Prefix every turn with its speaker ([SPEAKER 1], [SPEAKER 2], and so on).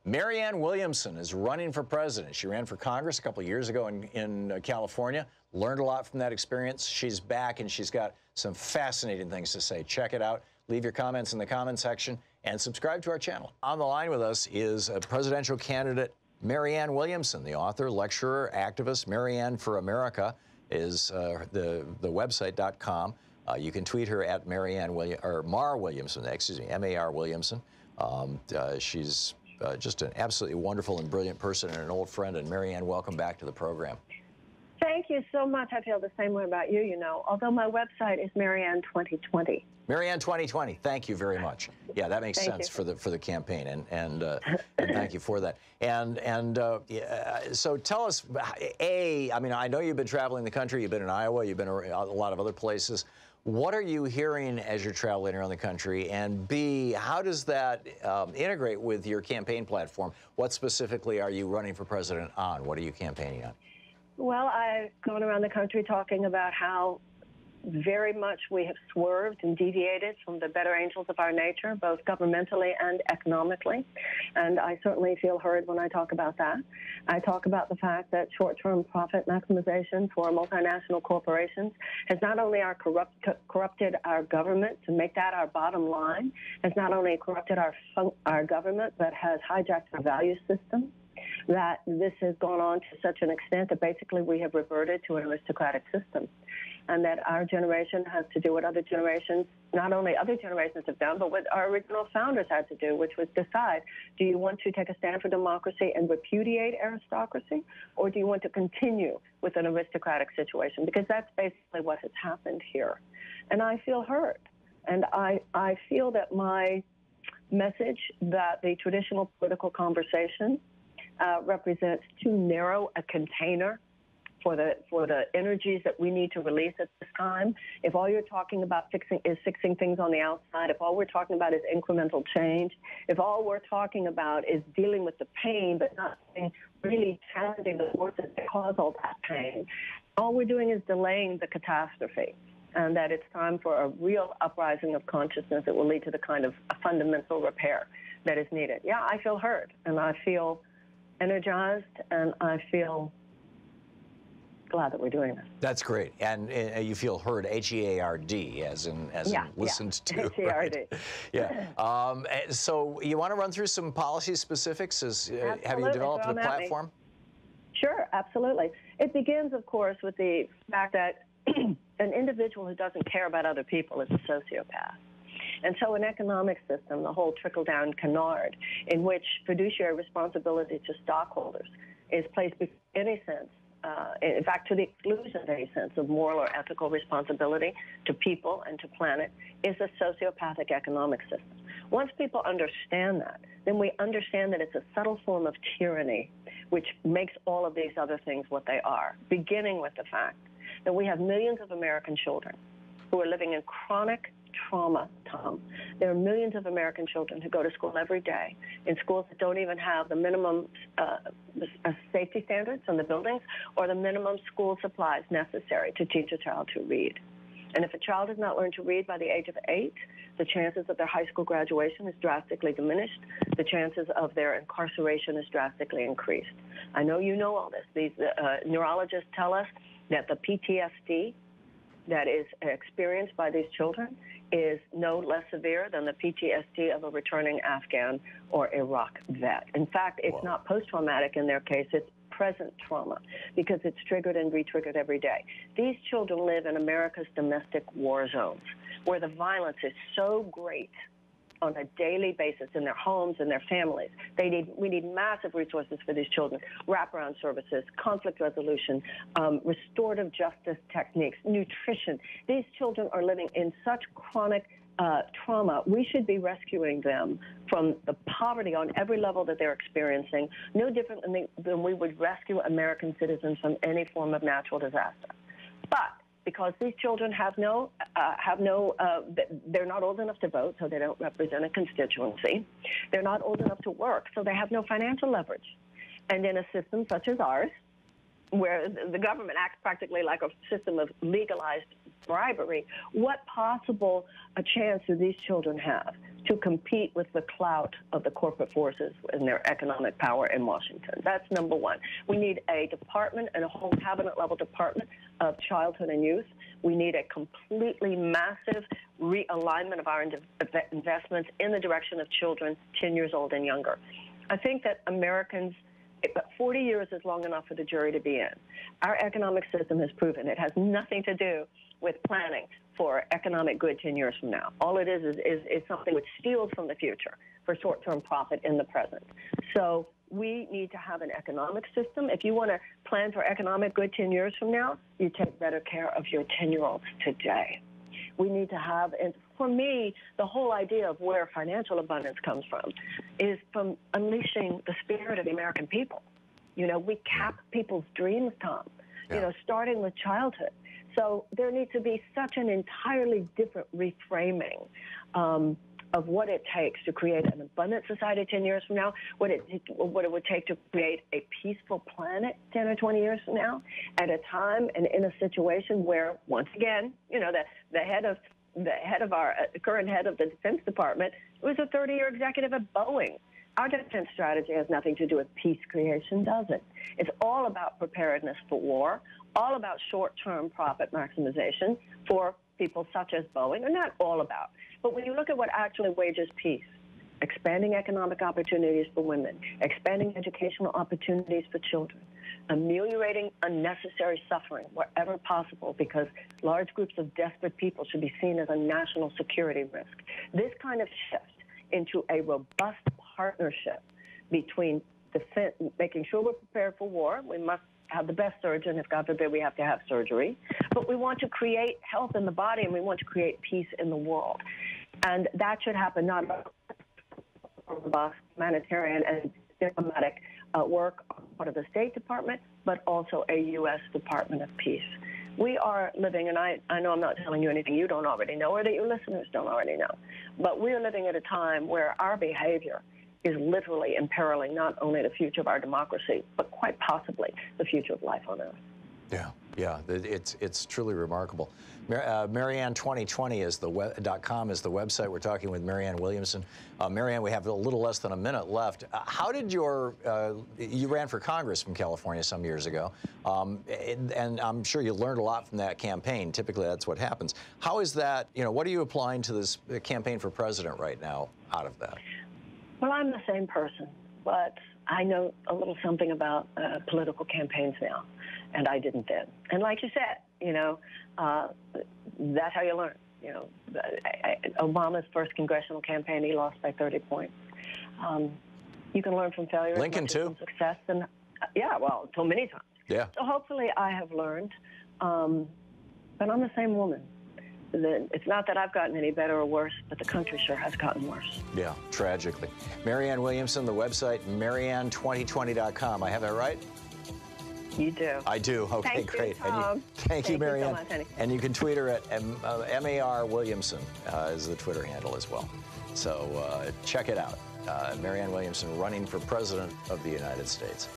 [SPEAKER 1] Marianne Williamson is running for president. She ran for Congress a couple of years ago in California, learned a lot from that experience. She's back, and she's got some fascinating things to say. Check it out. Leave your comments in the comment section and subscribe to our channel. On the line with us is a presidential candidate, Marianne Williamson, the author, lecturer, activist. Marianne for America is the website.com. You can tweet her at Mar Williamson, excuse me, M-A-R Williamson. She's just an absolutely wonderful and brilliant person and an old friend. And Marianne, welcome back to the program.
[SPEAKER 2] Thank you so much. I feel the same way about you, although my website is Marianne 2020.
[SPEAKER 1] Marianne 2020. Thank you very much. Yeah, that makes sense for the campaign, and thank you for that. So tell us, I mean, I know you've been traveling the country. You've been in Iowa. You've been a lot of other places. What are you hearing as you're traveling around the country? And B, how does that integrate with your campaign platform? What specifically are you running for president on? What are you campaigning on?
[SPEAKER 2] Well, I've gone around the country talking about how very much we have swerved and deviated from the better angels of our nature, both governmentally and economically. And I certainly feel heard when I talk about that. I talk about the fact that short-term profit maximization for multinational corporations has not only corrupted our government to make that our bottom line, has not only corrupted our government, but has hijacked our value system. That this has gone on to such an extent that basically we have reverted to an aristocratic system, and that our generation has to do what other generations, not only other generations have done, but what our original founders had to do, which was decide, do you want to take a stand for democracy and repudiate aristocracy, or do you want to continue with an aristocratic situation? Because that's basically what has happened here. And I feel hurt, and I feel that my message that the traditional political conversation represents too narrow a container for the energies that we need to release at this time. If all you're talking about is fixing things on the outside, if all we're talking about is incremental change, if all we're talking about is dealing with the pain but not really challenging the forces that cause all that pain, all we're doing is delaying the catastrophe. And that it's time for a real uprising of consciousness that will lead to the kind of fundamental repair that is needed. Yeah, I feel hurt, and I feel energized, and I feel glad that we're doing this.
[SPEAKER 1] That's great. And you feel heard, H-E-A-R-D, as in listened to.
[SPEAKER 2] H-E-A-R-D.
[SPEAKER 1] Right? Yeah. So you want to run through some policy specifics? Have you developed a platform?
[SPEAKER 2] Sure, absolutely. It begins, of course, with the fact that an individual who doesn't care about other people is a sociopath. And so an economic system, the whole trickle-down canard, in which fiduciary responsibility to stockholders is placed before any sense, in fact, to the exclusion of any sense of moral or ethical responsibility to people and to planet, is a sociopathic economic system. Once people understand that, then we understand that it's a subtle form of tyranny, which makes all of these other things what they are, beginning with the fact that we have millions of American children who are living in chronic trauma, Tom. There are millions of American children who go to school every day in schools that don't even have the minimum safety standards in the buildings or the minimum school supplies necessary to teach a child to read. And if a child has not learned to read by the age of 8, the chances of their high school graduation is drastically diminished. The chances of their incarceration is drastically increased. I know you know all this. These neurologists tell us that the PTSD that is experienced by these children is no less severe than the PTSD of a returning Afghan or Iraq vet. In fact, it's not post-traumatic in their case, it's present trauma, because it's triggered and re-triggered every day. These children live in America's domestic war zones, where the violence is so great on a daily basis in their homes and their families. We need massive resources for these children, wraparound services, conflict resolution, restorative justice techniques, nutrition. These children are living in such chronic trauma. We should be rescuing them from the poverty on every level that they're experiencing, no different than we would rescue American citizens from any form of natural disaster. But because these children they're not old enough to vote, so they don't represent a constituency. They're not old enough to work, so they have no financial leverage. And in a system such as ours, where the government acts practically like a system of legalized bribery, what possible a chance do these children have to compete with the clout of the corporate forces and their economic power in Washington? That's number one. We need a department and a whole cabinet-level department of childhood and youth. We need a completely massive realignment of our investments in the direction of children 10 years old and younger. I think that Americans, 40 years is long enough for the jury to be in. Our economic system has proven it has nothing to do with planning for economic good 10 years from now. All it is something which steals from the future for short-term profit in the present. So we need to have an economic system. If you want to plan for economic good 10 years from now, you take better care of your 10-year-olds today. We need to have, and for me, the whole idea of where financial abundance comes from is from unleashing the spirit of the American people. You know, we cap people's dreams, Tom, you know, starting with childhood. So there needs to be such an entirely different reframing of what it takes to create an abundant society 10 years from now, what it would take to create a peaceful planet 10 or 20 years from now, at a time and in a situation where, once again, you know, the current head of the Defense Department was a 30-year executive at Boeing. Our defense strategy has nothing to do with peace creation, does it? It's all about preparedness for war, all about short-term profit maximization for people such as Boeing, or not all about. But when you look at what actually wages peace, expanding economic opportunities for women, expanding educational opportunities for children, ameliorating unnecessary suffering wherever possible, because large groups of desperate people should be seen as a national security risk. This kind of shift into a robust partnership between defense, making sure we're prepared for war. We must have the best surgeon if, God forbid, we have to have surgery. But we want to create health in the body, and we want to create peace in the world. And that should happen not only robust humanitarian and diplomatic work on part of the State Department, but also a U.S. Department of Peace. We are living, and I know I'm not telling you anything you don't already know or that your listeners don't already know, but we are living at a time where our behavior is literally imperiling not only the future of our democracy, but quite possibly the future of life on Earth.
[SPEAKER 1] Yeah, it's truly remarkable. Marianne2020 is .com is the website. We're talking with Marianne Williamson. Marianne, we have a little less than a minute left. How did you ran for Congress from California some years ago, and I'm sure you learned a lot from that campaign. Typically, that's what happens. How is that, you know, what are you applying to this campaign for president right now out of that?
[SPEAKER 2] Well, I'm the same person, but I know a little something about political campaigns now, and I didn't then. And like you said, you know, that's how you learn. You know, Obama's first congressional campaign, he lost by 30 points. You can learn from failure.
[SPEAKER 1] Lincoln too.
[SPEAKER 2] From success, and yeah, well, so many times.
[SPEAKER 1] Yeah.
[SPEAKER 2] So hopefully, I have learned. But I'm the same woman. It's not that I've gotten any better or worse, but the country sure has gotten worse.
[SPEAKER 1] Yeah, tragically. Marianne Williamson, the website, Marianne2020.com. I have that right?
[SPEAKER 2] You do.
[SPEAKER 1] I do. Okay,
[SPEAKER 2] Thank
[SPEAKER 1] great.
[SPEAKER 2] You, Tom.
[SPEAKER 1] Thank you, Marianne.
[SPEAKER 2] You so much, honey.
[SPEAKER 1] And you can tweet her at MAR Williamson is the Twitter handle as well. So check it out. Marianne Williamson running for President of the United States.